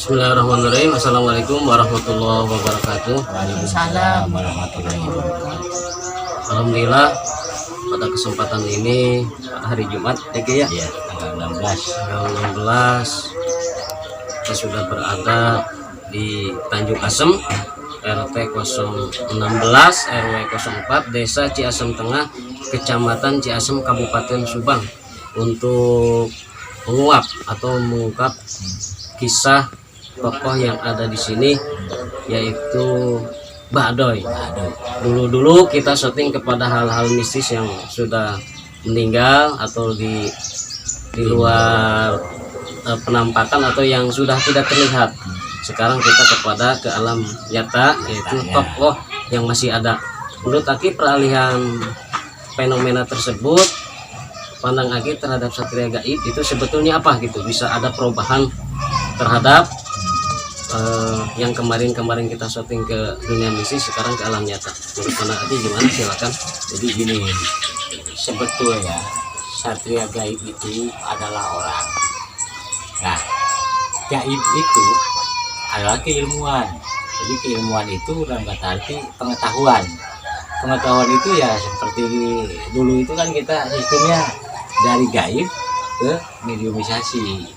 Bismillahirrahmanirrahim. Assalamualaikum warahmatullahi wabarakatuh. Waalaikumsalam warahmatullahi wabarakatuh. Alhamdulillah pada kesempatan ini hari Jumat ya, Ya, tanggal 16. tanggal 16 kita sudah berada di Tanjung Asem, RT 016 RW 04 Desa Ciasem Tengah, Kecamatan Ciasem, Kabupaten Subang, untuk menguap atau mengungkap kisah tokoh yang ada di sini, yaitu Mbah Adoy. Dulu kita syuting kepada hal-hal mistis yang sudah meninggal atau di luar penampakan atau yang sudah tidak terlihat. Sekarang kita kepada ke alam nyata, yaitu tokoh yang masih ada. Menurut Aki, peralihan fenomena tersebut, pandang Aki terhadap satria gaib itu sebetulnya apa gitu? Bisa ada perubahan terhadap yang kemarin kita syuting ke dunia misi, sekarang ke alam nyata. Menurut pandang Aki gimana? Silakan. Jadi gini, sebetulnya satria gaib itu adalah orang. Nah, gaib itu adalah keilmuan. Jadi keilmuan itu dalam kata arti pengetahuan. Pengetahuan itu ya seperti dulu itu kan kita sistemnya dari gaib ke mediumisasi.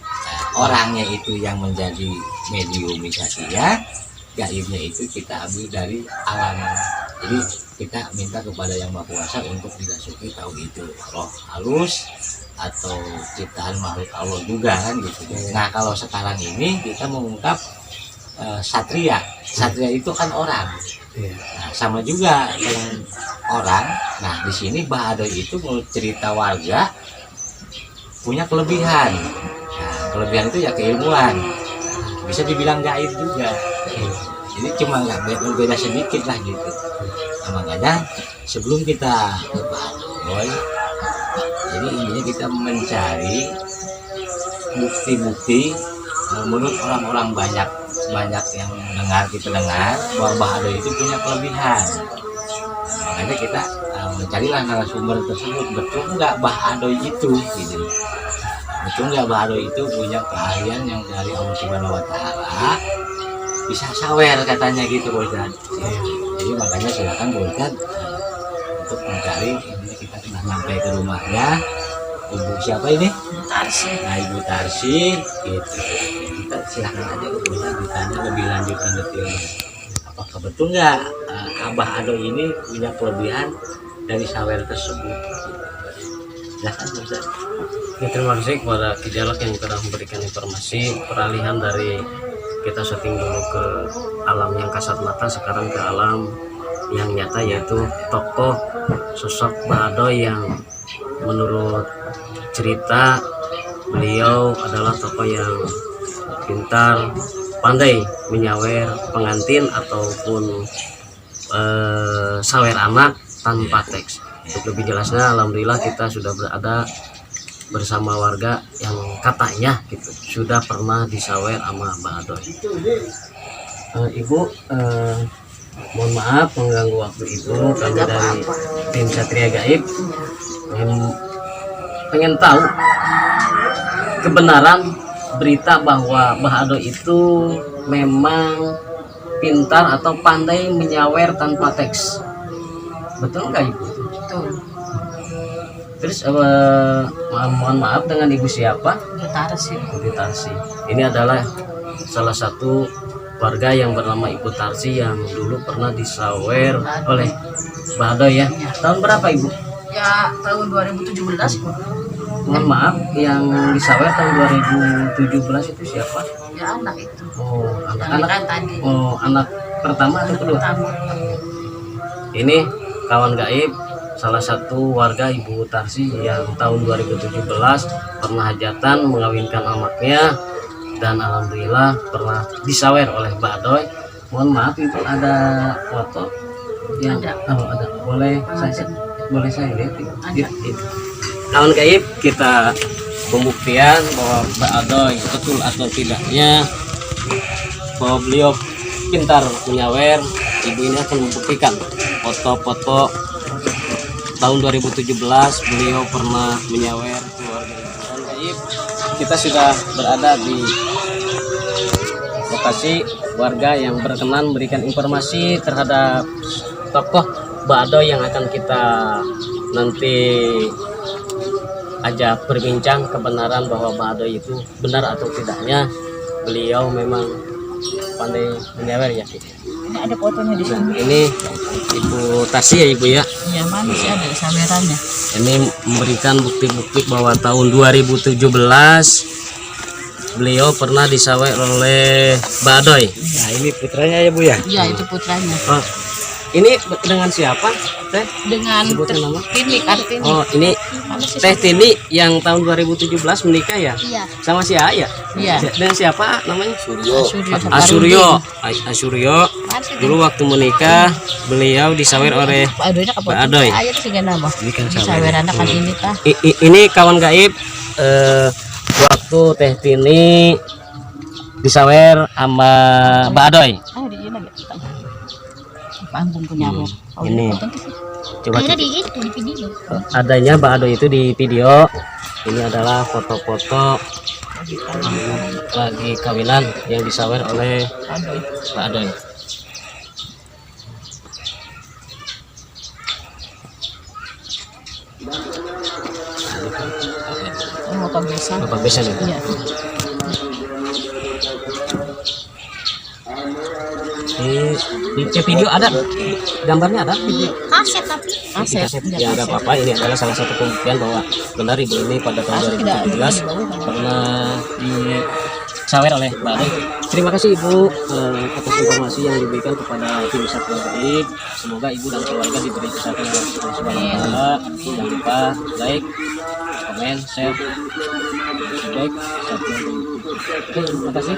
Orangnya itu yang menjadi mediumisasinya, gaibnya itu kita ambil dari alam. Jadi kita minta kepada Yang Maha Kuasa untuk dirasuki tahu itu roh halus atau ciptaan makhluk Allah juga kan gitu. Nah, kalau sekarang ini kita mengungkap satria. Satria itu kan orang. Nah, sama juga dengan orang. Nah, di sini Mbah Adoy itu menurut cerita warga punya kelebihan. Nah, kelebihan itu ya keilmuan, bisa dibilang gaib juga. Jadi cuma nggak beda sedikit lah gitu. Nah, makanya sebelum kita ke Pak Adoy, jadi intinya kita mencari bukti-bukti menurut orang-orang banyak yang kita dengar bahwa Mbah Adoy itu punya kelebihan. Nah, makanya kita mencarilah narasumber tersebut, betul nggak Mbah Adoy itu gitu. Betul nggak Mbah Adoy itu punya keahlian yang dari Allah Subhanahu Wa Taala, bisa sawer katanya gitu Pak Ustadz. Jadi makanya silakan Pak Ustadz untuk mencari. Ini kita sudah sampai ke rumahnya Ibu siapa ini? Tarsi. Nah, Ibu Tarsi gitu. Kita silakan aja Ibu ditanya lebih lanjut dan detailnya. Apakah betul nggak Mbah Adoy ini punya kelebihan dari sawer tersebut? Silakan Pak Ustadz. Ya, terima kasih kepada Kijalak yang telah memberikan informasi peralihan dari kita syuting dulu ke alam yang kasat mata, sekarang ke alam yang nyata, yaitu tokoh sosok Mbah Adoy yang menurut cerita beliau adalah tokoh yang pintar, pandai menyawer pengantin ataupun sawer anak tanpa teks. Untuk lebih jelasnya, alhamdulillah kita sudah berada bersama warga yang katanya gitu sudah pernah disawer sama Mbah Adoy. Ibu, mohon maaf mengganggu waktu Ibu. Kami dari tim Satria Gaib pengen tahu kebenaran berita bahwa Mbah Adoy itu memang pintar atau pandai menyawer tanpa teks. Betul nggak Ibu? Betul. Terus mohon maaf, dengan Ibu siapa? Tarsi. Ibu Tarsi. Ini adalah salah satu warga yang bernama Ibu Tarsi yang dulu pernah disawer oleh Mbah Adoy ya. Tahun berapa Ibu? Ya, tahun 2017. Mohon maaf, yang disawer tahun 2017 itu siapa? Ya, anak itu. Oh, Yang anak. kan tadi. Oh, anak pertama atau kedua? Pertama. Ini kawan gaib, salah satu warga Ibu Tarsi yang tahun 2017 pernah hajatan mengawinkan anaknya, dan alhamdulillah pernah disawer oleh Mbah Adoy. Mohon maaf Ibu, ada foto yang Ada. Oh, ada. Boleh saya lihat Ibu? Ada. Kawan gaib, kita pembuktian bahwa Mbah Adoy betul atau tidaknya bahwa beliau pintar menyawer. Ibu ini akan membuktikan foto-foto tahun 2017 beliau pernah menyawer keluarga Ibu. Kita sudah berada di kasih warga yang berkenan memberikan informasi terhadap tokoh Badoy yang akan kita nanti ajak berbincang kebenaran bahwa Badoy itu benar atau tidaknya. Beliau memang pandai menyawer ya. Ini ada fotonya di Nah, sini. ini Ibu Tasi ya Ibu ya. Iya, mana sih ada sawerannya. Ini memberikan bukti-bukti bahwa tahun 2017 beliau pernah disawer oleh Badoy. Nah ini putranya ya Bu ya. Iya, itu putranya. Oh, ini dengan siapa Teh? Dengan Sebutkan nama. Tini Kartini. Oh, ini Mana sih? Teh Tini yang tahun 2017 menikah ya? Iya. Sama si Ayah? Iya. Dengan siapa namanya? Suryo. Asuryo. Dulu waktu menikah beliau disawer oleh Pak Adoynya kapal. Pak Adoy. Ayo tuh gak nama. Ini kan Saweran kan ini tah. Ini kawan gaib waktu Teh Tini disawer sama Mbak Adoy. Ah, di sini lagi. Panggung punya aku. Ini. Coba Ada di itu di video. adanya Mbak Adoy itu di video. Ini adalah foto-foto lagi kawinan yang disawer oleh Adoy. Mbak Adoy. Ini motor biasa. Bapak bisa nih. Iya. Di video ada gambarnya ada video. Aset tapi. Aset. Ya nggak apa-apa, ini adalah salah satu pembuktian bahwa benar ibu ini pada tahun 2017 pernah disawer oleh Mbak Adoy. Terima kasih Ibu atas informasi yang diberikan kepada tim Satria Gaib. Semoga Ibu dan keluarga diberi kesehatan dan keselamatan. Jangan lupa like, komen, share, subscribe. Oke, terima kasih.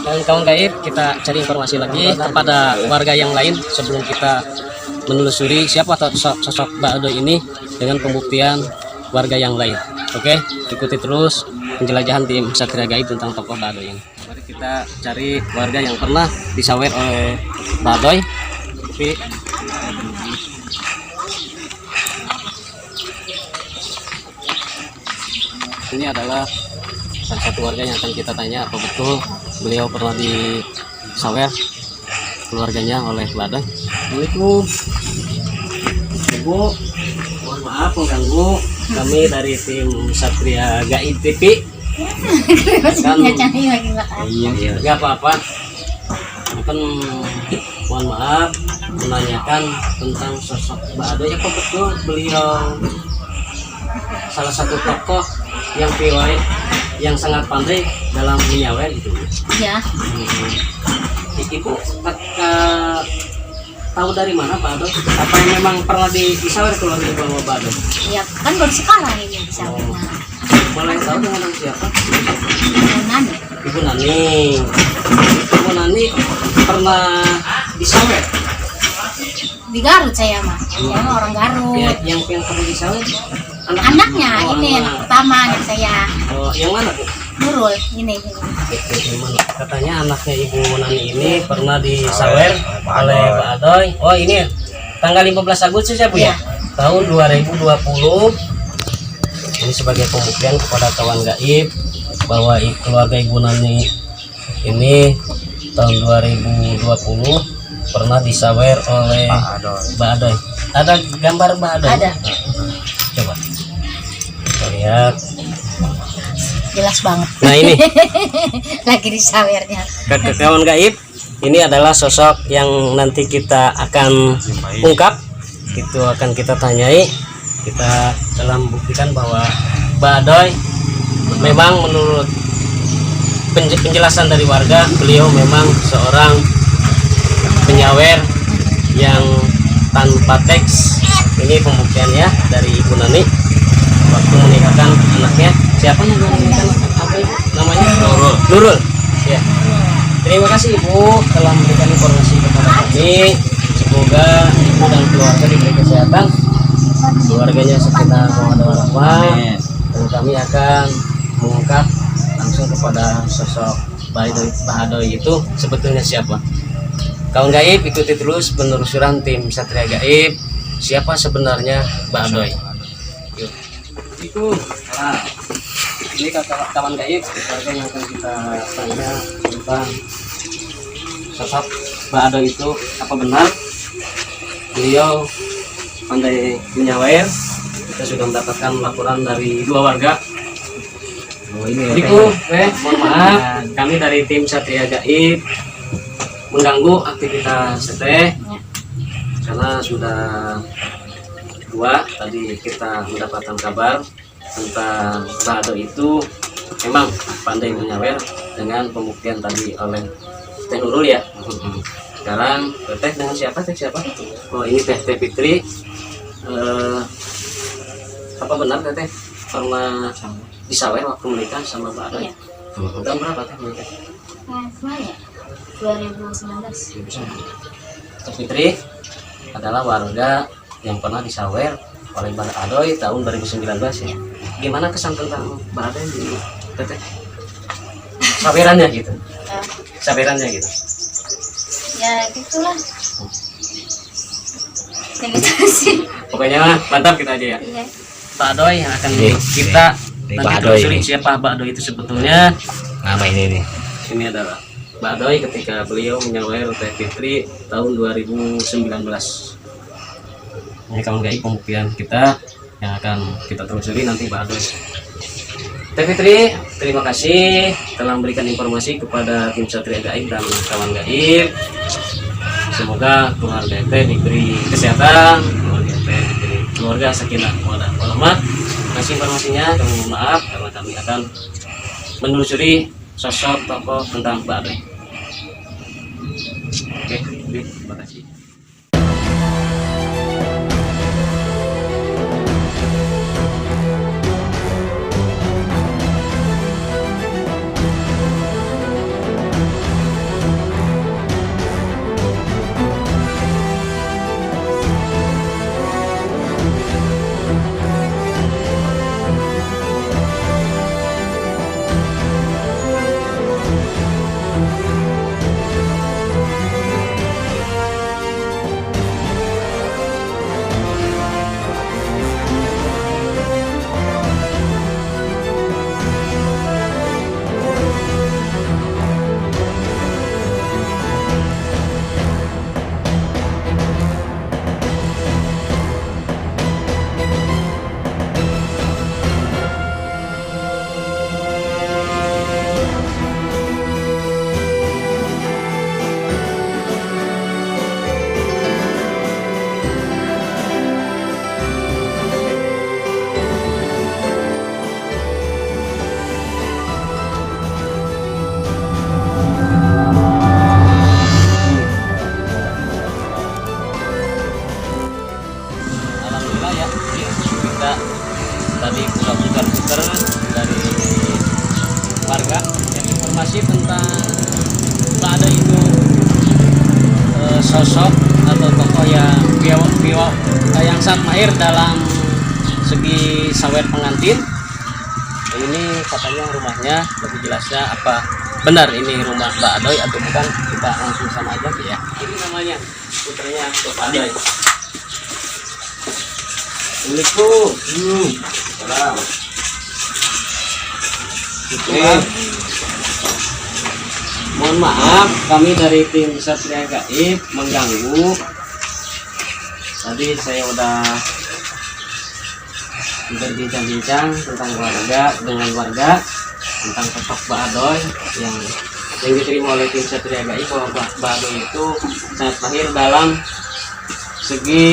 Kawan-kawan gaib, kita cari informasi lagi kepada warga yang lain sebelum kita menelusuri siapa sosok Mbak Adoy ini dengan pembuktian warga yang lain. Oke, ikuti terus penjelajahan tim Satria Gaib tentang tokoh Mbak Adoy ini. Mari kita cari warga yang pernah disawer oleh Mbak Adoy. Tapi ini adalah salah satu warga yang akan kita tanya apa betul beliau pernah disawer keluarganya oleh Mbak Adoy. Assalamualaikum Ibu, mohon maaf mengganggu, kami dari tim Satria Gaib TV. Kan iya nggak apa-apa, kan mohon maaf menanyakan tentang sosok Mbak Adoy. Apa betul beliau salah satu tokoh yang piawai yang sangat pandai dalam menyawer gitu? Iya. Ibu tahu dari mana Pak Adoy? Apa yang memang pernah disawer keluarga Ibu sama Pak Adoy? Iya, kan baru sekarang ini bisa. Boleh tahu dengan siapa? Nani. Ibu Nani. Ibu Nani pernah disawer? Di Garut saya mah. Saya mah orang Garut. Ya, yang pernah disawer? Anaknya Oh, ini anak pertama anak saya. Oh, yang mana Bu? Nurul ini. Katanya anaknya Ibu Nani ini pernah disawer oleh Pak Adoy. Oh ini tanggal 15 Agustus ya Bu ya? Tahun 2020. Ini sebagai pembuktian kepada kawan gaib bahwa keluarga Ibu Nani ini tahun 2020 pernah disawer oleh Mbak Adoy. Ada gambar Mbak Adoy? Ada. Coba kita lihat. Jelas banget. Nah ini Lagi disawernya. kawan gaib, ini adalah sosok yang nanti kita akan ungkap, itu akan kita tanyai. Kita telah membuktikan bahwa Mbak Adoy memang menurut penjelasan dari warga, beliau memang seorang penyawer yang tanpa teks. Ini pembuktiannya dari Ibu Nani waktu menikahkan anaknya. Siapa yang menikahkan apa namanya? Nurul. Ya. Terima kasih Ibu telah memberikan informasi kepada kami. Semoga Ibu dan keluarga diberi kesehatan, keluarganya sekitar warahmah, dan kami akan mengungkap langsung kepada sosok Mbak Adoy itu sebetulnya siapa. Kawan gaib, ikuti terus penelusuran tim Satria Gaib siapa sebenarnya Mbak Adoy. Yuk. ini kawan gaib warga yang akan kita tanya tentang sosok Mbak Ado itu apa benar beliau pandai menyawer. Kita sudah mendapatkan laporan dari 2 warga. Oh ini Ibu, mohon maaf, kami dari tim Satria Gaib mengganggu aktivitas Teteh karena sudah 2 tadi kita mendapatkan kabar tentang Mbak Ado itu memang pandai menyawer dengan pembuktian tadi oleh Teh Nurul ya. Sekarang Teteh dengan siapa? Teh siapa? Oh ini Teh Fitri. Apa benar Teteh pernah disawer waktu menikah sama Mbak Ado? Iya. Tahun berapa Teh menikah? Kemarin ya 2019. Teh Fitri adalah warga yang pernah disawer oleh Mbak Adoy tahun 2019 ya. Gimana kesan tentang Mbak Adoy di Teteh? Sawerannya gitu. Sawerannya gitu. Ya gitulah. Ya gitu sih. Pokoknya mantap kita aja ya. Iya. Mbak Adoy yang akan Nih, kita nih, nanti Mbak Adoy telusuri ini. siapa Mbak Adoy itu sebetulnya. Nama ini nih. Ini adalah Mbak Adoy ketika beliau menyawer Teh Fitri tahun 2019. Ini kawan gaib pembuktian kita yang akan kita telusuri nanti Mbak Adoy. Teh Fitri, terima kasih telah memberikan informasi kepada tim Satria Gaib dan kawan gaib. Semoga keluarga Teh diberi kesehatan, keluarga Teh diberi keluarga sakinah mawaddah warahmah. Terima kasih informasinya. Kami mohon maaf karena kami akan menelusuri sosok tokoh tentang Mbak Adoy. Oke, terima kasih. Alhamdulillah ya, kita tadi putar-putar dari warga yang informasi tentang Mbak Ado itu sosok atau tokoh yang yang sangat mahir dalam segi sawer pengantin. Ini katanya rumahnya, lebih jelasnya apa benar ini rumah Mbak Adoy atau bukan, kita langsung sama aja ya. Ini namanya putranya Mbak Adoy. Assalamualaikum. Salam. Mohon maaf, kami dari tim Satria Gaib mengganggu. Tadi saya udah berbincang-bincang tentang dengan warga tentang sosok Mbak Adoy yang diterima oleh tim Satria Gaib bahwa Mbak Adoy itu sangat mahir dalam segi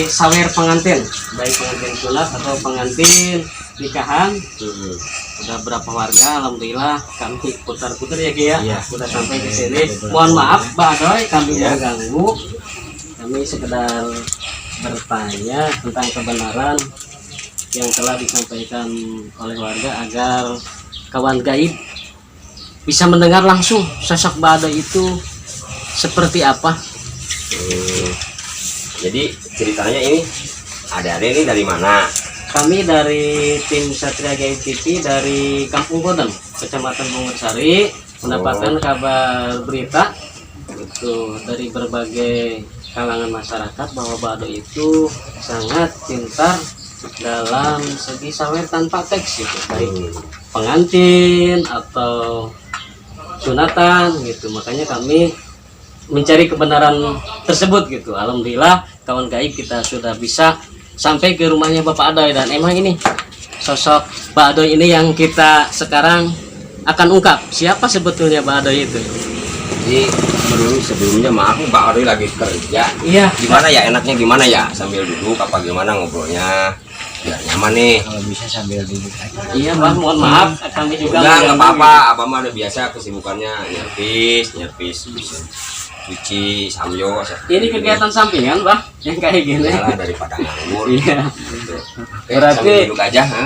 sawer pengantin, baik pengantin sunat atau pengantin nikahan. Udah berapa warga, alhamdulillah kami putar-putar ya Ki ya. Iya. Sudah sampai ke sini. Mohon maaf Mbak Adoy, kami mengganggu. Kami sekedar bertanya tentang kebenaran yang telah disampaikan oleh warga agar kawan gaib bisa mendengar langsung sosok Mbak Adoy itu seperti apa. Jadi ceritanya ini ada ini dari mana? Kami dari tim Satria Gaib TV dari Kampung Kodam, Kecamatan Bungursari, mendapatkan kabar berita itu dari berbagai kalangan masyarakat bahwa Mbak Adoy itu sangat pintar dalam segi sawer tanpa teks gitu, baik pengantin atau sunatan gitu. Makanya kami mencari kebenaran tersebut gitu. Alhamdulillah kawan gaib kita sudah bisa sampai ke rumahnya Bapak Adoy, dan emang ini sosok Pak Adoy ini yang kita sekarang akan ungkap siapa sebetulnya Pak Adoy itu. Jadi sebelumnya maaf Pak Adoy lagi kerja. Iya. Gimana ya enaknya gimana ya, sambil duduk apa gimana ngobrolnya biar nyaman nih. Kalau bisa sambil duduk aja. Iya Bang, mohon maaf kami juga Enggak mengganggu. apa-apa, abang mah udah biasa kesibukannya nyerpis, bisa cuci, samyo. Ini kegiatan sampingan Bang yang kayak gini. Yalah, daripada nganggur. Iya. Gitu. Oke, Berarti- sambil duduk aja. Ha?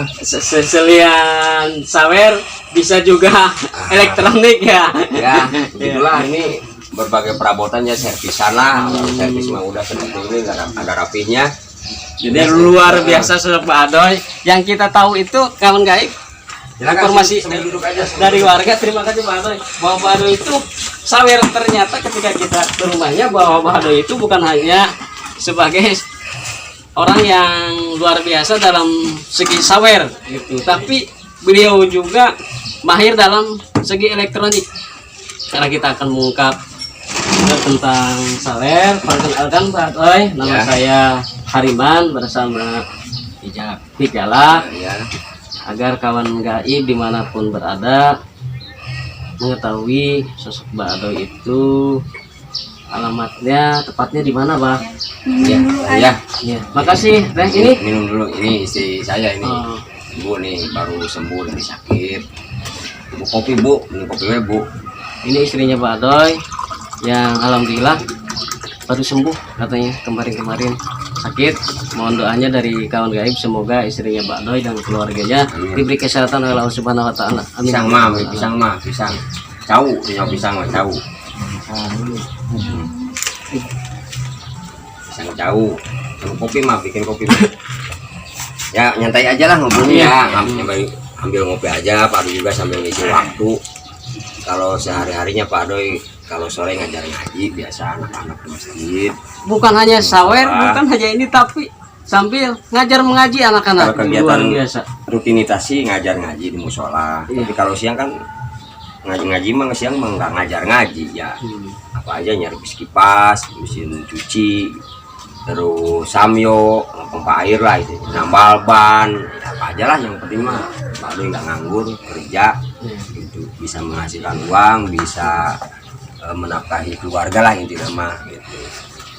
Selian sawer bisa juga elektronik ya. Ya, begitulah ini berbagai perabotannya servisan lah. Servis mah udah seperti ini, nggak ada rapihnya. Jadi luar biasa sosok Pak Adoy. Yang kita tahu itu kawan gaib, Silakan, informasi sambil duduk aja. dari warga. Terima kasih Pak Adoy. Bahwa Pak Adoy itu sawer, ternyata ketika kita ke rumahnya bahwa Pak Adoy itu bukan hanya sebagai orang yang luar biasa dalam segi sawer gitu, tapi beliau juga mahir dalam segi elektronik. Karena kita akan mengungkap tentang sawer. Perkenalkan Pak Adoy, nama Ya. saya Hariman bersama Hijala, Ya, agar kawan gaib dimanapun berada mengetahui sosok Mbak Adoy itu alamatnya tepatnya di mana, Bang? ya, ya. Ya, makasih. Teh ini. Minum dulu, ini istri saya ini. Oh, Ibu nih baru sembuh dari sakit. Bu kopi bu, minum kopi we, bu. ini istrinya Mbak Adoy yang alhamdulillah baru sembuh katanya kemarin-kemarin sakit. Mohon doanya dari kawan gaib, semoga istrinya Mbak Adoy dan keluarganya diberi kesehatan oleh Allah Subhanahu wa taala. Amin. Pisang mah, pisang. Cau, punya pisang mah cau. Pisang cau. Sama kopi mah, bikin kopi. Ya nyantai aja lah ngobrolnya. Ya. Ambil ngopi aja, Pak Adoy juga sambil ngisi waktu. Kalau sehari-harinya Pak Adoy kalau sore ngajar ngaji biasa anak-anak di masjid. Bukan hanya sawer, bukan hanya ini, tapi sambil ngajar mengaji anak-anak. Kalau kegiatan Luar biasa. rutinitas sih ngajar ngaji di musola. Iya. Tapi kalau siang kan ngaji mah siang mah nggak ngajar ngaji ya. Apa aja nyerpis kipas, mesin cuci, terus samyo, pompa air lah itu, nambal ban, ya apa aja lah yang penting mah Pak Adoy nggak nganggur, kerja gitu, bisa menghasilkan uang, bisa menafkahi keluarga lah intinya mah gitu.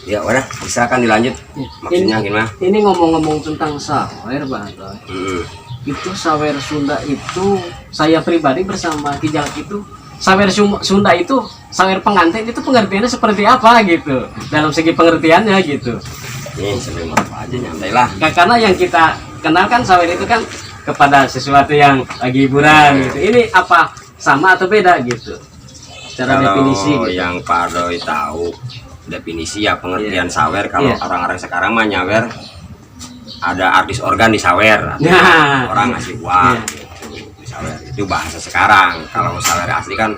Ya udah, silakan dilanjut. Maksudnya gimana? Ini ngomong-ngomong tentang sawer, Bang Adoy. Mm-mm. Itu sawer Sunda itu, saya pribadi bersama Kijal itu, sawer Sunda itu, sawer pengantin itu pengertiannya seperti apa gitu, dalam segi pengertiannya gitu. Nih sambil apa aja nyantai lah. Karena yang kita kenalkan sawer itu kan kepada sesuatu yang lagi hiburan gitu. Ini apa sama atau beda gitu? Secara definisi Kalau gitu. yang Pak Adoy tahu definisi ya pengertian sawer, kalau Iya. orang-orang sekarang mah nyawer ada artis organ di sawer, artinya Nah. orang ngasih uang Iya. gitu, di sawer itu bahasa sekarang. Kalau sawer asli kan,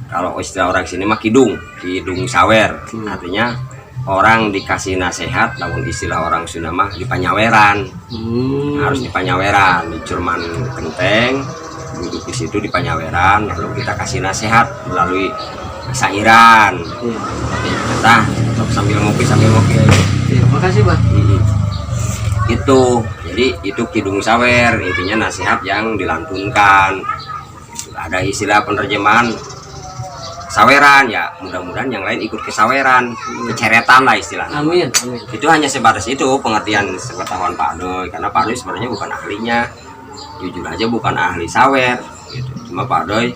kalau istilah orang sini mah kidung sawer, artinya orang dikasih nasihat. Namun istilah orang Sunda mah dipanyaweran, harus dipanyaweran, dicurman kenteng, duduk di situ di panyaweran, lalu kita kasih nasihat melalui sairan. Iya. Kita sambil ngopi. Iya, makasih, Bang. Itu jadi itu kidung sawer, intinya nasihat yang dilantunkan. Ada istilah penerjemahan saweran ya, mudah-mudahan yang lain ikut ke saweran, keceretan lah istilahnya. Amin, amin. Itu hanya sebatas itu pengertian sepengetahuan Pak Adoy, karena Pak Adoy sebenarnya bukan ahlinya, jujur aja bukan ahli sawer gitu. Cuma Pak Adoy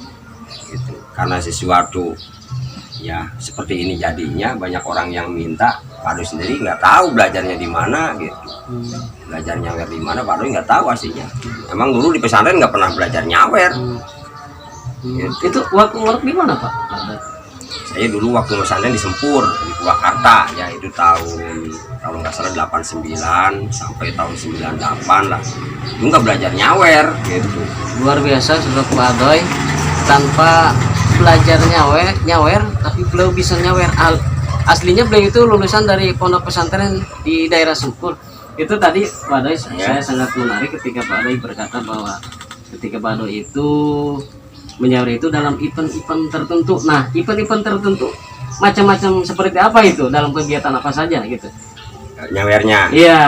gitu, karena sesuatu ya seperti ini jadinya banyak orang yang minta. Pak Adoy sendiri nggak tahu belajarnya di mana gitu, belajar nyawer di mana Pak Adoy nggak tahu aslinya. Emang dulu di pesantren nggak pernah belajar nyawer. Itu waktu ngorok di mana, Pak? Saya dulu waktu pesantren di Sempur di Purwakarta ya, itu tahun kalau nggak salah 89 sampai tahun 98 lah. Itu nggak belajar nyawer gitu. Luar biasa sosok Pak Adoy, tanpa belajar nyawer tapi beliau bisa nyawer. Aslinya beliau itu lulusan dari pondok pesantren di daerah Sempur. Itu tadi Pak Adoy, saya sangat menarik ketika Pak Adoy berkata bahwa ketika Badoy itu menyawer itu dalam event-event tertentu. Nah, event-event tertentu macam-macam seperti apa itu, dalam kegiatan apa saja gitu? Nyawernya. Iya.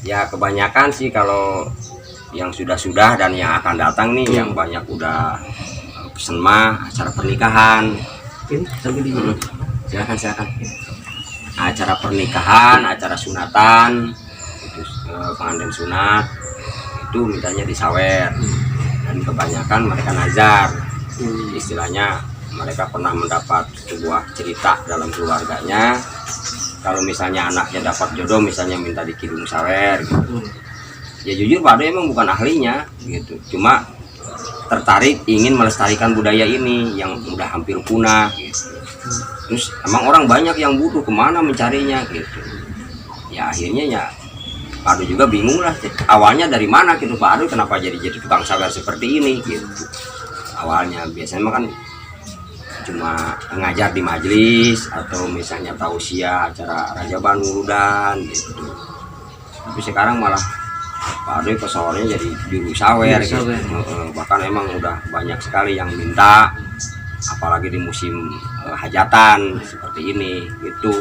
Ya kebanyakan sih kalau yang sudah-sudah dan yang akan datang nih, yang banyak udah pesen mah acara pernikahan. Ini sambil di Silakan. Acara pernikahan, acara sunatan, itu pengantin sunat itu mintanya disawer. Dan kebanyakan mereka nazar. Istilahnya mereka pernah mendapat sebuah cerita dalam keluarganya, kalau misalnya anaknya dapat jodoh misalnya minta dikidung sawer gitu. Ya jujur Pak Ado emang bukan ahlinya gitu, cuma tertarik ingin melestarikan budaya ini yang udah hampir punah gitu. Terus emang orang banyak yang butuh, kemana mencarinya gitu. Ya akhirnya ya Pak Ado juga bingung lah, awalnya dari mana gitu Pak Ado, kenapa jadi tukang sawer seperti ini gitu. Awalnya biasanya kan cuma ngajar di majelis atau misalnya tausiah acara Raja Banurudan gitu. Tapi sekarang malah Pak Ado kesoalnya jadi juru sawer gitu. Bahkan emang udah banyak sekali yang minta, apalagi di musim hajatan seperti ini gitu.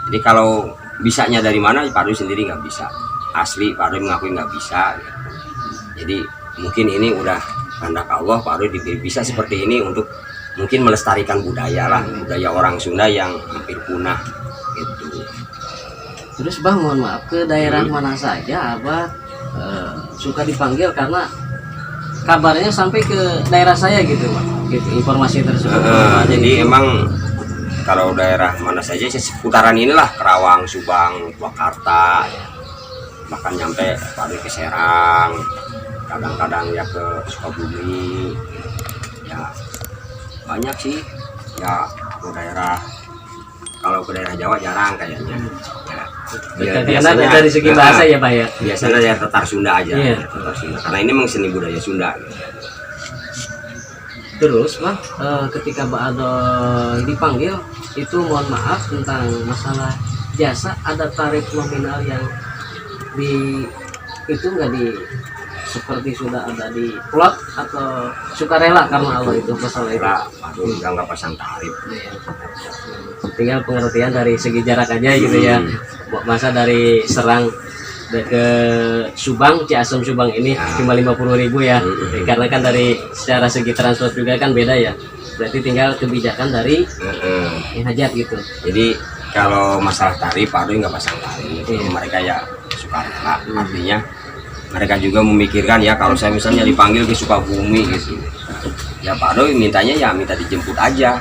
Jadi kalau bisanya dari mana Pak Ado sendiri nggak bisa, asli Pak Ado mengakui nggak bisa gitu. Jadi mungkin ini udah kehendak Allah, Pak Ado bisa seperti ini untuk mungkin melestarikan budaya lah, budaya orang Sunda yang hampir punah gitu. Terus Bang, mohon maaf, ke daerah mana saja Abah suka dipanggil, karena kabarnya sampai ke daerah saya gitu Pak, gitu informasi tersebut. Jadi emang kalau daerah mana saja seputaran inilah, Kerawang, Subang, Purwakarta, ya. Bahkan nyampe Pak Ado ke Serang, kadang-kadang ya ke Sukabumi, ya banyak sih ya ke daerah. Kalau ke daerah Jawa jarang kayaknya ya, biasanya dari segi bahasa ya Pak ya, biasanya ya Tatar Sunda aja. Iya. Tatar Sunda, karena ini memang seni budaya Sunda gitu. Terus Bang, ketika Mbak Ado dipanggil itu, mohon maaf tentang masalah jasa, ada tarif nominal yang di itu nggak di seperti sudah ada di plot, atau sukarela karena Allah itu masalah itu? Aduh, udah nggak pasang tarif. Tinggal pengertian dari segi jarak aja gitu ya. Masa dari Serang ke Subang, Ciasem Subang ini cuma 50.000 ya. Karena kan dari secara segi transport juga kan beda ya. Berarti tinggal kebijakan dari yang hajat gitu. Jadi kalau masalah tarif, Pak Ado nggak pasang tarif. Mereka ya sukarela, artinya mereka juga memikirkan ya, kalau saya misalnya dipanggil ke Sukabumi gitu, ya Pak Ado mintanya ya minta dijemput aja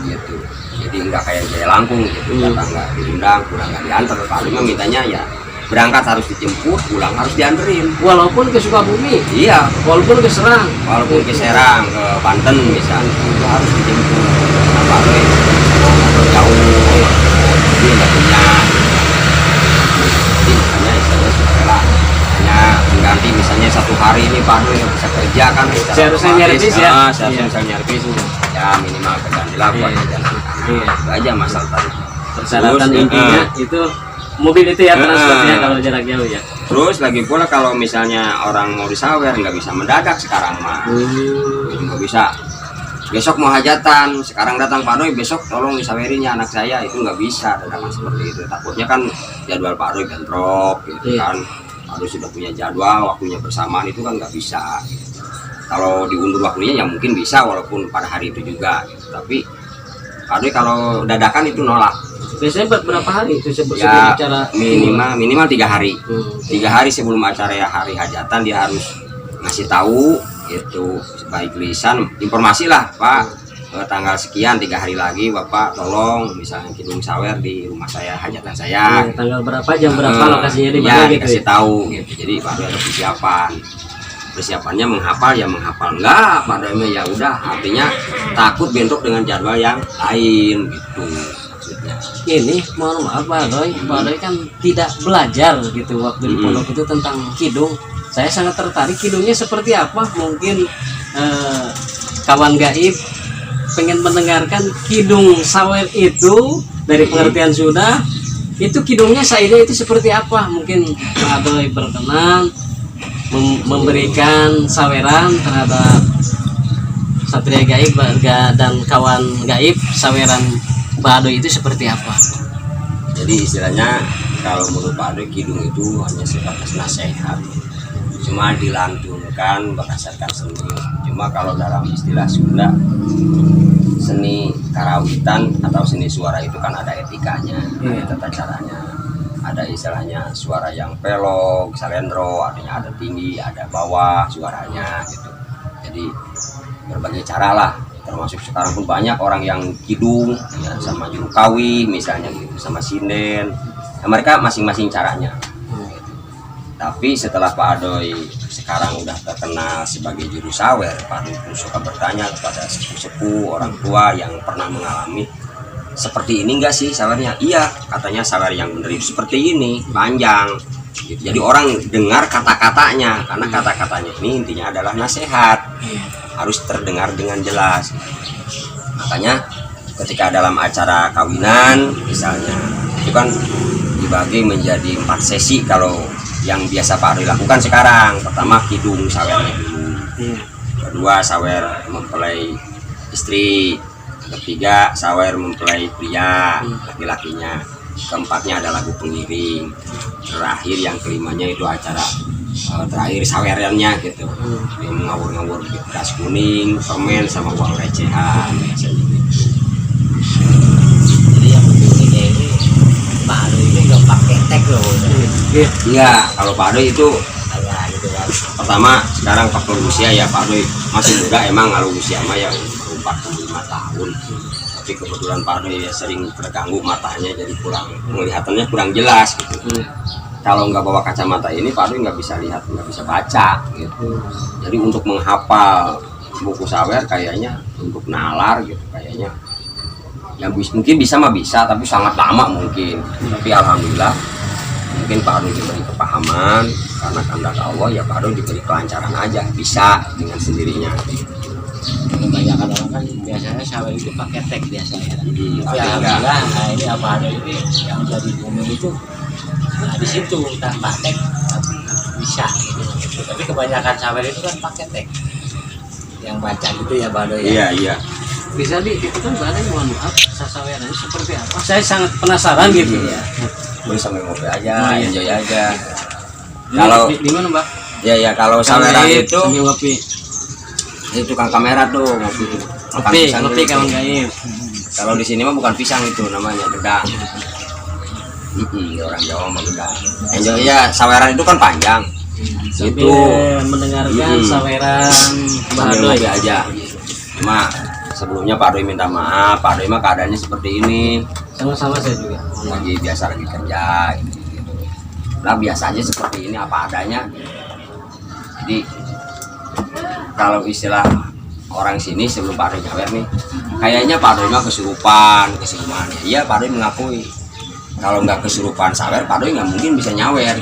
gitu. Jadi nggak kayak Jaya Langkung gitu, datang nggak diundang, pulang nggak diantar. Pak Ado mintanya ya berangkat harus dijemput, pulang harus dianterin. Walaupun ke Sukabumi? Iya. Walaupun ke Serang? Walaupun ke Serang, ke Banten misalnya, itu harus dijemput. Nah, Pak Ado jauh, dia nggak punya. Jadi misalnya istilahnya sukarela, hanya mengganti misalnya 1 hari ini Pak Ado yang bisa kerja kan. Seharusnya nyarbis ya? Seharusnya bisa nyarbis. Ya minimal tergantilah buat jalan. Itu aja masalah tadi. Persyaratan intinya itu mobil itu ya, transportnya kalau jarak jauh ya. Terus lagi pula kalau misalnya orang mau disawer nggak bisa mendadak sekarang mah. Nggak bisa. Besok mau hajatan, sekarang datang Pak Ado, besok tolong disawerinnya anak saya, itu nggak bisa dadakan seperti itu. Takutnya kan jadwal Pak Ado bentrok gitu kan. Pak Ado sudah punya jadwal, waktunya bersamaan, itu kan nggak bisa. Kalau diundur waktunya ya mungkin bisa walaupun pada hari itu juga. Gitu. Tapi Pak Ado kalau dadakan itu nolak. Biasanya berapa hari itu sebelum Ya acara? minimal 3 hari. 3 hari sebelum acara ya hari hajatan dia harus ngasih tahu itu baik lisan informasi lah Pak, tanggal sekian 3 hari lagi Bapak tolong misalnya kidung sawer di rumah saya, hajatan saya. Tanggal berapa, jam berapa, lokasinya di mana gitu. Dikasih tahu gitu. Jadi Pak Ado ada persiapannya menghafal ya menghafal, enggak Pak Ado ya udah, artinya takut bentrok dengan jadwal yang lain gitu maksudnya. Ini mohon maaf Pak Ado kan tidak belajar gitu waktu di pondok itu tentang kidung. Saya sangat tertarik kidungnya seperti apa. Mungkin kawan gaib pengen mendengarkan kidung sawer itu dari pengertian sudah. Itu kidungnya sairnya itu seperti apa? Mungkin Pak Ado berkenan memberikan saweran terhadap Satria Gaib dan kawan gaib. Saweran Mbak Adoy itu seperti apa? Jadi istilahnya kalau menurut Pak Adoy, kidung itu hanya sebatas nasihat, cuma dilantunkan berdasarkan seni. Cuma kalau dalam istilah Sunda, seni karawitan atau seni suara itu kan ada etikanya, ada tata caranya, ada istilahnya suara yang pelok, salendro, artinya ada tinggi, ada bawah suaranya gitu. Jadi berbagai cara lah, termasuk sekarang pun banyak orang yang kidung ya, sama juru kawi misalnya gitu, sama sinden. Nah, mereka masing-masing caranya. Tapi setelah Pak Adoy sekarang udah terkenal sebagai juru sawer, Pak Adoy pun suka bertanya kepada sepuh-sepuh orang tua yang pernah mengalami, seperti ini enggak sih sawernya? Iya, katanya sawer yang benar itu seperti ini, panjang gitu. Jadi orang dengar kata-katanya, karena kata-katanya ini intinya adalah nasihat, harus terdengar dengan jelas. Makanya ketika dalam acara kawinan misalnya, itu kan dibagi menjadi 4 sesi kalau yang biasa Pak Adoy lakukan sekarang. Pertama kidung sawernya dulu, kedua sawer mempelai istri, ketiga sawer mempelai pria laki-lakinya, keempatnya adalah lagu pengiring, terakhir yang kelimanya itu acara terakhir sawerannya gitu, yang ngawur-ngawur beras kuning, permen sama uang recehan biasanya gitu. Jadi yang pentingnya ini Pak Adoy ini nggak pakai tek loh. Iya, kalau Pak Adoy itu Kayak gitu kan. pertama sekarang faktor usia ya, Pak Adoy masih muda emang, kalau usia mah ya 45 tahun. Tapi kebetulan Pak Adoy ya sering terganggu matanya, jadi kurang penglihatannya kurang jelas gitu. Kalau nggak bawa kacamata ini Pak Adoy nggak bisa lihat, nggak bisa baca gitu. Jadi untuk menghafal buku sawer kayaknya, untuk nalar gitu kayaknya ya mungkin bisa mah bisa, tapi sangat lama mungkin. Tapi alhamdulillah mungkin Pak Adoy diberi kepahaman, karena kehendak Allah ya Pak Adoy diberi kelancaran aja, bisa dengan sendirinya. Kebanyakan orang kan biasanya sawer itu pakai tek biasanya. Tapi Tapi alhamdulillah, nah ini apa ada ini yang jadi booming itu, nah di situ tanpa tek tapi bisa gitu. Tapi kebanyakan sawer itu kan pakai tek, yang baca gitu ya Pak Adoy. Iya, iya. Bisa dititipkan Mbak Adoy, mohon maaf, sawerannya seperti apa? Saya sangat penasaran gitu ya. Boleh sambil ngopi aja, Oh, iya. enjoy aja. Kalau di mana Mbak? ya kalau saweran Gaib, itu sambil ngopi. itu tukang kamera tuh ngopi makan Ngopi, pisang ngopi dulu. kawan gaib. Kalau di sini mah bukan pisang, itu namanya gedang. Orang Jawa mah gedang. Enjoy ya, saweran itu kan panjang. Sambil Itu mendengarkan saweran Mbak sambil Adoy. ngopi aja. Cuma sebelumnya Pak Adoy minta maaf, Pak Adoy mah keadaannya seperti ini, Sama-sama saya juga. lagi biasa lagi kerja gitu. Nah biasa aja seperti ini apa adanya. Jadi kalau istilah orang sini sebelum Pak Adoy nyawer nih, kayaknya Pak Adoy mah kesurupan. Iya, Pak Adoy mengakui kalau nggak kesurupan sawer, Pak Adoy nggak mungkin bisa nyawer.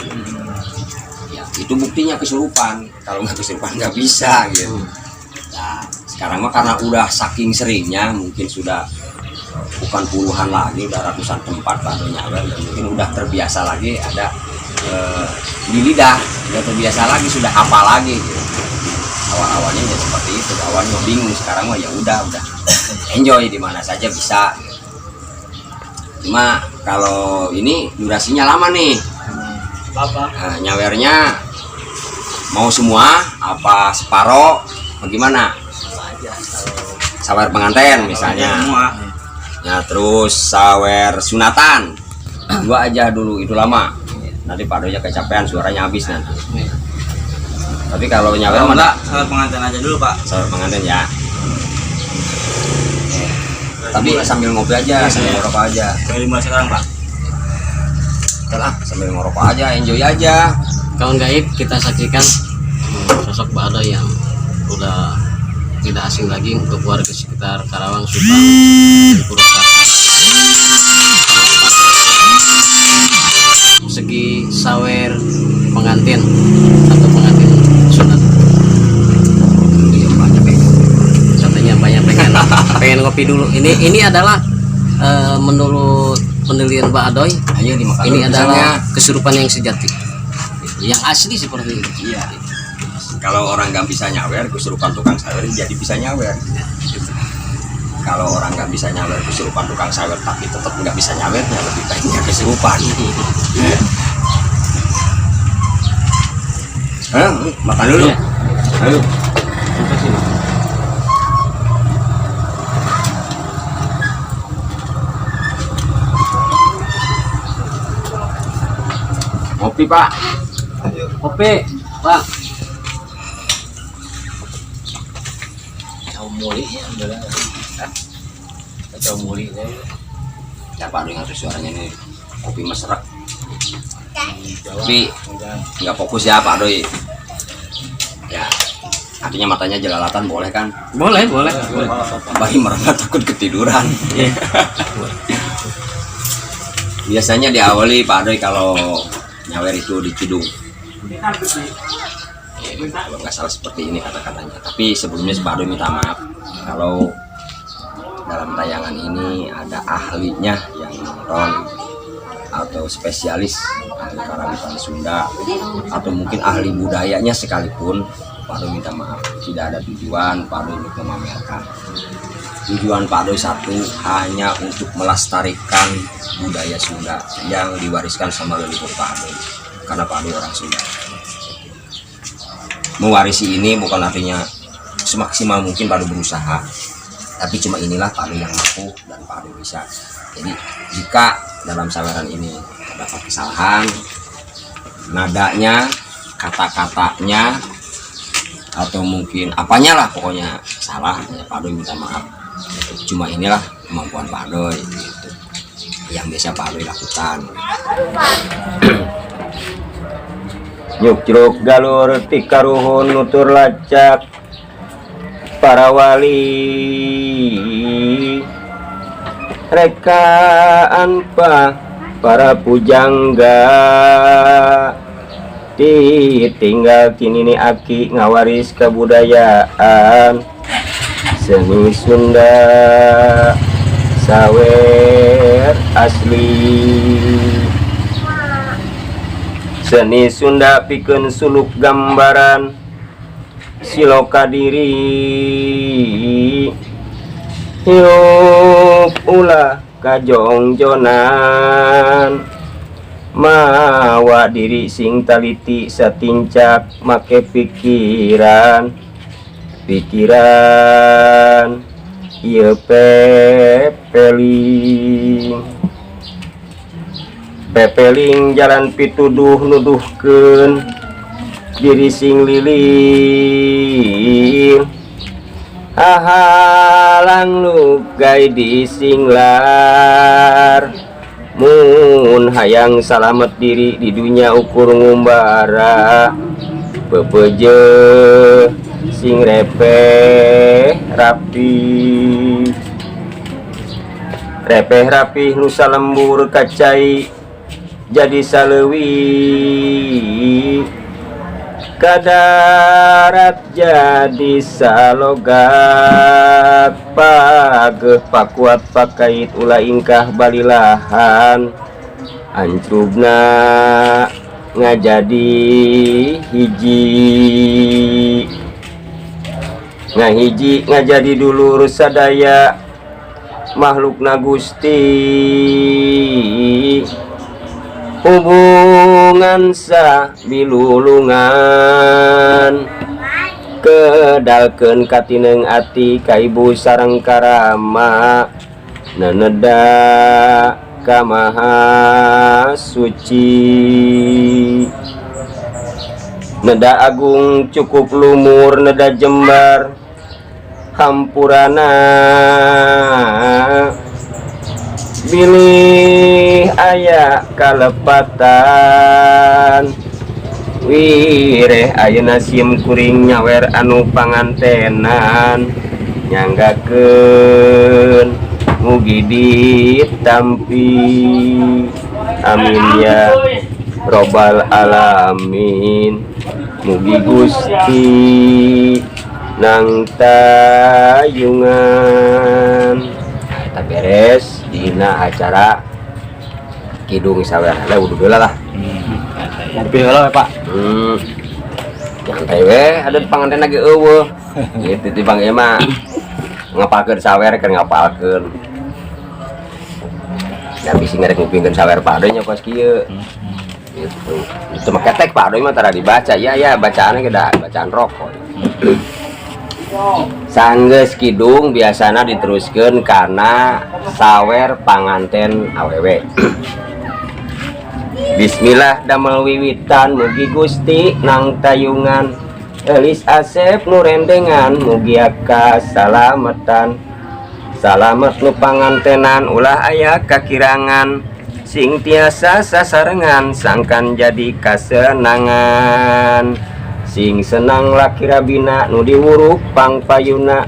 Ya, itu buktinya kesurupan. Kalau nggak kesurupan nggak bisa gitu. Nah, sekarang mah karena udah saking seringnya, mungkin sudah bukan puluhan lagi, udah ratusan tempat Pak Adoy nyawer, dan mungkin udah terbiasa lagi ada di lidah, udah terbiasa lagi, sudah hafal lagi gitu. Awal-awalnya ya seperti itu, awalnya bingung, sekarang mah ya udah enjoy di mana saja bisa gitu. Cuma kalau ini durasinya lama nih. Nah, nyawernya mau semua apa separoh bagaimana? Sawer pengantin misalnya. Ya, terus sawer sunatan 2 aja dulu, itu lama. Nanti Pak Adoy kecapean, suaranya habis nanti. Tapi kalau nyawer mah enggak, sawer pengantin aja dulu Pak. sawer pengantin ya. Tapi sambil ngopi aja, sambil ngerokok aja. Dari mulai sekarang Pak. Udah lah, sambil ngerokok aja, enjoy aja. Kawan gaib, kita saksikan sosok Mbak Adoy yang udah tidak asing lagi untuk warga sekitar Karawang, Subang, dan Purwakarta. Segi sawer pengantin atau pengantin sunat, katanya banyak pengen ngopi dulu. Ini adalah menurut penelitian Mbak Adoy, Ayo dimakan ini dulu adalah pisangnya. kesurupan yang sejati, yang asli seperti itu. Iya. Kalau orang nggak bisa nyawer, kesurupan tukang sawer jadi bisa nyawer. Gitu. Kalau orang nggak bisa nyawer, kesurupan tukang sawer tapi tetap nggak bisa nyawernya, lebih baiknya kesurupan. Makan dulu. Iya. Ayo. Sampai sini. Kopi Pak. Kopi, Pak. Tahu muli ya udah. Tahu muli deh. Ya Pak, dengar suaranya nih. Kopi mesrak. Tapi nggak fokus ya Pak Doi. Ya, artinya matanya jelalatan boleh kan? Boleh, boleh. Bagi mereka takut ketiduran. Biasanya diawali Pak Doi kalau nyawer itu di kidung. Kalau nggak salah seperti ini kata-katanya. Tapi sebelumnya Pak Doi minta maaf kalau dalam tayangan ini ada ahlinya yang nonton atau spesialis ahli karawitan Sunda atau mungkin ahli budayanya sekalipun. Pak Doi minta maaf, tidak ada tujuan Pak Doi untuk memamerkan. Tujuan Pak Doi satu, hanya untuk melestarikan budaya Sunda yang diwariskan sama leluhur Pak Doi, karena Pak Doi orang Sunda. Mewarisi ini bukan artinya semaksimal mungkin Pak Doi berusaha, tapi cuma inilah Pak Doi yang mampu dan Pak Doi bisa. Jadi jika dalam saweran ini terdapat kesalahan, nadanya, kata-katanya, atau mungkin apanya lah pokoknya salah, ya Pak Doi minta maaf. Cuma inilah kemampuan Pak Doi gitu, yang biasa Pak Doi lakukan. Nyuk jeruk galur tikaruhun nutur lacak para wali rekaan para pujangga ditinggal kini ni aki ngawaris kebudayaan seni Sunda sawer asli. Seni Sunda pikeun suluk gambaran siloka diri hiup ulah kajongjonan mawa diri sing taliti satincak make pikiran ieu pepeling jalan pituduh nuduhkeun diri sing lilin hahalang lugai di singlar mun hayang salamet diri di dunia ukur ngumbara pepeje sing repeh rapi nusa lembur kacai jadi salewi kadarat jadi salogat pageh pakuat pakait ulah ingkah balilahan ancrubna ngajadi hiji ngajadi dulur sadaya makhlukna Gusti hubungan sa bilulungan kedalkeun katineng ati ka ibu sareng karama naneda ka maha suci neda agung cukup lumur neda jembar hampurana bilih aya kalepatan wireh ayeuna sim kuring nyawer anu pangantenan nyanggakeun mugi ditampi amin ya robbal alamin mugi Gusti nang tayungan tak beres dina acara kidung sawer lah udah lah Kopi heula Pak. nyantai we ada panganten lagi eueuh gitu ti Bang Ema ngapalkeun sawer keur ngapalkeun ya bisi ngarek ngupingkeun sawer Pak Doy nya pas kieu gitu itu mah ketek Pak Doy mah tara dibaca ya bacaannya geda bacaan rokok sanggeus kidung biasana diteruskeun kana sawer panganten awewe Bismillah damel wiwitan mugi Gusti nang tayungan Elis Asep nu rendengan mugi aka salamatan salamet nu pangantenan ulah aya kakirangan sing tiasa sasarengan sangkan jadi kasenangan sing senang laki rabina nu diwuruh pangpayuna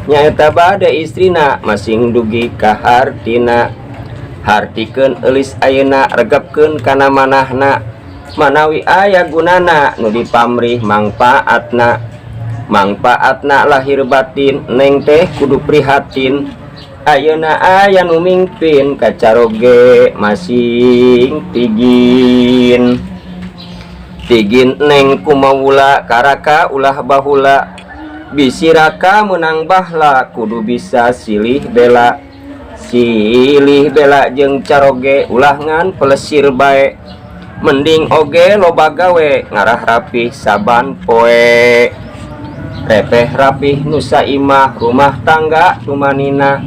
nyaeta bade istrina masing dugi kahartina hartikeun eulis ayeuna regepkeun kana manahna manawi aya gunana nu dipamrih mangpaatna lahir batin neng teh kudu prihatin ayeuna aya nu mingpin kacaroge masing tigin neng kumawula karaka ulah bahula bisiraka menang bahla kudu bisa silih bela jeung caroge ulah ngan pelesir bae mending oge loba gawe ngarah rapih saban poe repeh rapih nusa imah rumah tangga tumanina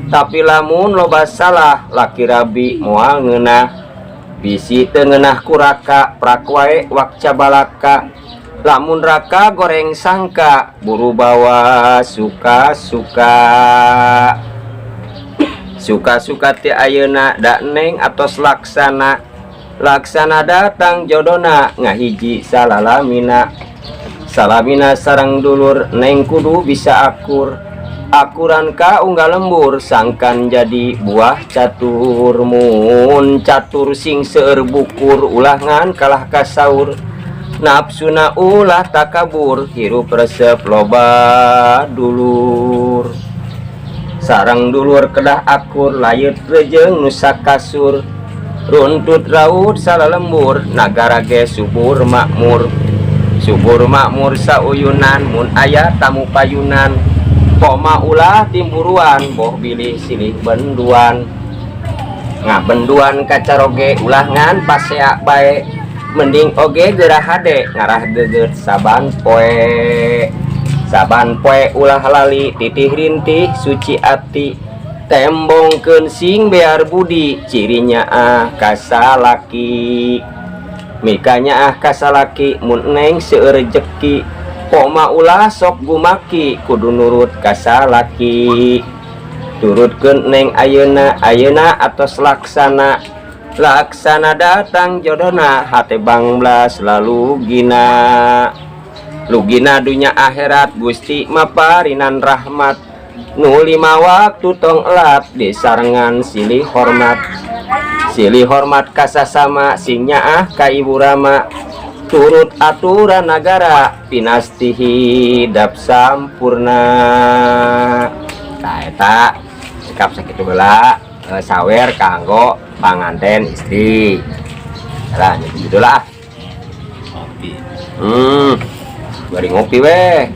tapi lamun loba salah laki rabi moal ngeunah bisi teu ngeunah kuraka prak wae wak cabalaka lamun raka goreng sangka buru bawa suka ti ayeuna da neng atos laksana datang jodona ngahiji salamina sareng dulur neng kudu bisa akuran ka unggal lembur sangkan jadi buah catur mun catur sing seueur bukur ulah ngan kalah kasaur nafsuna ulah takabur hirup resep loba dulur sarang dulur kedah akur layut rejeng nusa kasur runtut raut salah lembur nagara ge subur makmur sauyunan mun aya tamu payunan koma ulah timburuan boh bilih silih benduan benduan kacaroge ulah ngan pasea bae mending oge gerah hade ngarah geget saban poe ulah lali titih rintih suci ati tembongkeun sing bear budi cirinya kasalaki mikanya kasalaki mun neng seueur rejeki koma ulah sok gumaki kudu nurut kasalaki turutkeun neng ayeuna atos laksana datang jodona hate banglas lalu Lugina dunya akhirat Gusti maparinan rahmat nu 5 waktu tong elat disarengan silih hormat kasasama sing nyaah ka ibu rama turut aturan negara pinasti hidap sampurna eta sikap sakitu heula sawer kanggo panganten istri lah gitulah bari ngopi weh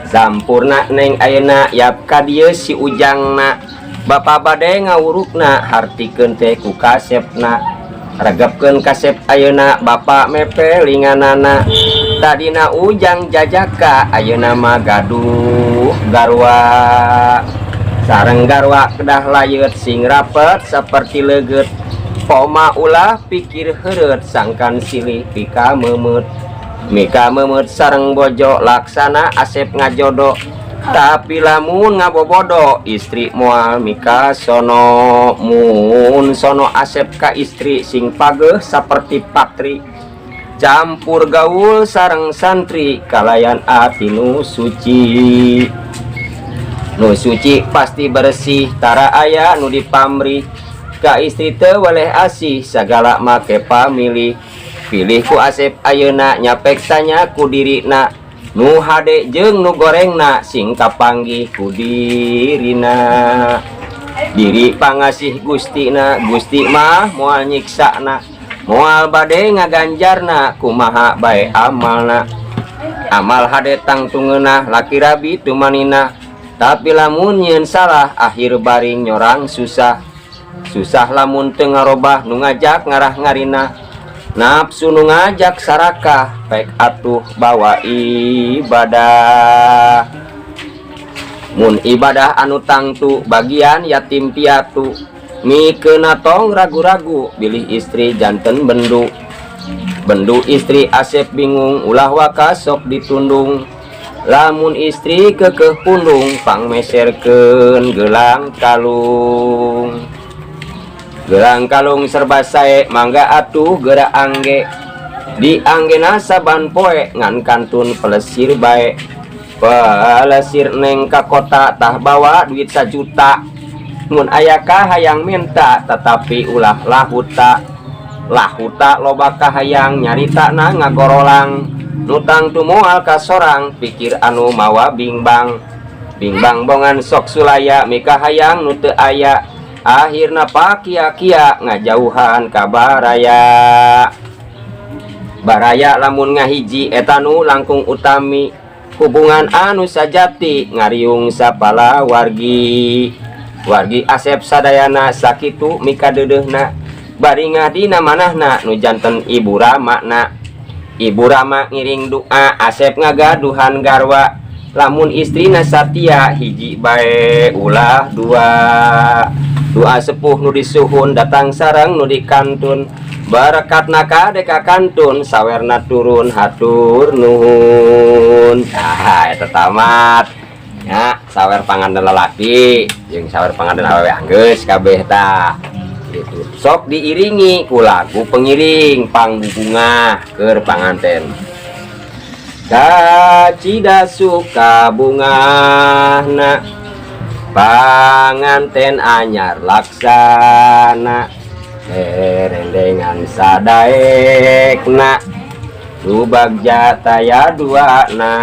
sampurna neng ayeuna yap ka dieu si ujangna bapa bade ngawurukna hartikeun teh ku kasepna regepkeun kasep ayeuna bapa mepe linganana tadina ujang jajaka ayeuna mah gaduh garwa sareng garwa kedah layut sing rapet saperti leget koma ulah pikir heureut sangkan silih pika memet mika memet sareng bojo laksana asep ngajodo tapi lamun ngabobodo istri moal mika sono mun sono asep ka istri sing pageuh saperti patri campur gaul sareng santri kalayan ati nu suci pasti bersih tara aya nu dipamrih ka istri teu waleh asih sagala make pamilih pilih ku asep ayeuna nyapeksanya ku dirina nu hade jeung nu gorengna sing kapanggih ku dirina diri pangasih Gustina Gusti mah moal nyiksana moal bade ngaganjarna kumaha bae amalna. Amal hade tangtungeunah laki rabi tumanina, tapi lamun nyeun salah akhir baring nyorang susah. Susah lamun teu ngarobah nu ngajak ngarah ngarina, nafsu nu ngajak sarakah pek atuh bawa ibadah. Mun ibadah anu tangtu bagian yatim piatu, mikeun tong ragu-ragu bilih istri janten bendu. Bendu istri asep bingung ulah waka sok ditundung. Lamun istri kekeh pundung pangmeserkeun gelang kalung. Gelang kalung serba sae mangga atuh geura angge. Di anggena saban poe ngan kantun pelesir bae. Pelesir neng ka kota tah bawa duit 1 juta. Mun aya ka hayang minta tetapi ulah lahuta. Lahuta loba ka hayang nyarita na ngagorolang. Nutang tumoal ka sorang pikir anu mawa bingbang. Bingbang bongan sok sulaya mika hayang nu teu aya. Akhirna pakia-kia ngajauhan ka baraya. Baraya lamun ngahiji eta nu langkung utami. Hubungan anu sajati ngariung sapala wargi. Wargi asep sadayana sakitu mika deudeuhna. Bari ngadina manahna nu janten ibu ramakna. Ibu Rama ngiring doa asep ngagaduhan garwa. Lamun istrina satia hiji bae ulah dua. Doa sepuh nu disuhun datang sareng nu dikantun. Barakatna kade ka kantun sawerna turun hatur nuhun. Eta tamat. Ya, sawer panganten lalaki jeung sawer panganten awewe anggeus kabeh tah. Gitu. Sok diiringi ku lagu pengiring pangbunga keur panganten. Kacida suka bungana panganten anyar laksana rendengan sadaekna lubagja taya duana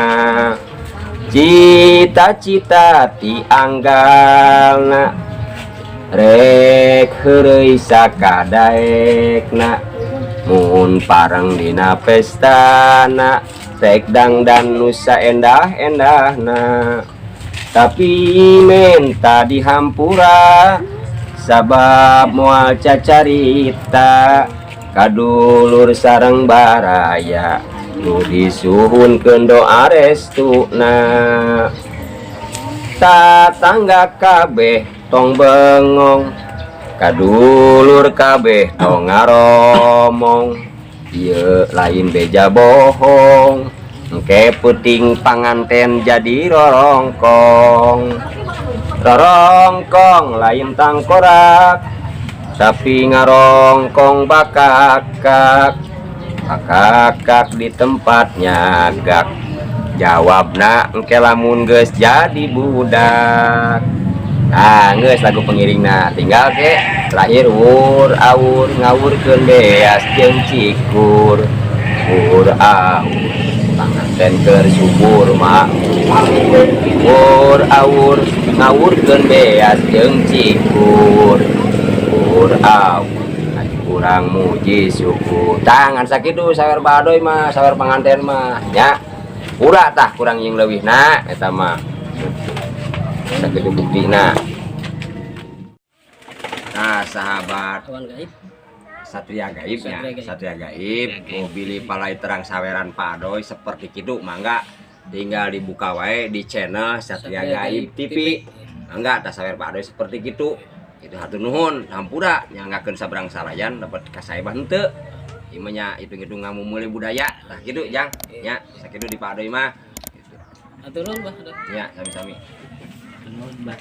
cita-cita ti anggalna rek heureuy sakadaekna mun pareng dina pestana rek dangdan nu saendah-endahna tapi menta dihampura sabab moal cacarita kadulur sareng baraya nu disuhunkeun doa restuna tatangga kabeh tong bengong kadulur kabeh tong ngaromong ieu lain beja bohong engke puting panganten jadi rorongkong rorongkong lain tangkorak tapi ngarongkong bakakak bakakak di tempatnya gak jawabna engke lamun geus jadi budak. Nah, geus lagu pengiringna tinggal ke lahir wur awur ngawurkeun beas jeung cikur wur awur panganten keur subur mak wur awur ngawurkeun beas jeung cikur wur awur kurang muji syukur tangan sakitu sawer badoy mah sawer panganten mah nya ulah tah kurang yang leuwihna eta mah sakitu buktina. Nah sahabat satria gaibnya satria gaib mau pilih palai terang saweran padoy seperti kitu mangga tinggal dibuka wae di channel Satria Gaib TV mangga tas sawer padoy seperti kitu itu hatur nuhun hampura nyanggakeun sabrang salayan dapat kasaebah henteu ieu nya hitung-hitung ngamumule budaya tah kitu jang nya sakitu di padoy mah gitu. Hatur nuhun Bah. Ya sami-sami. Nuhun Bah.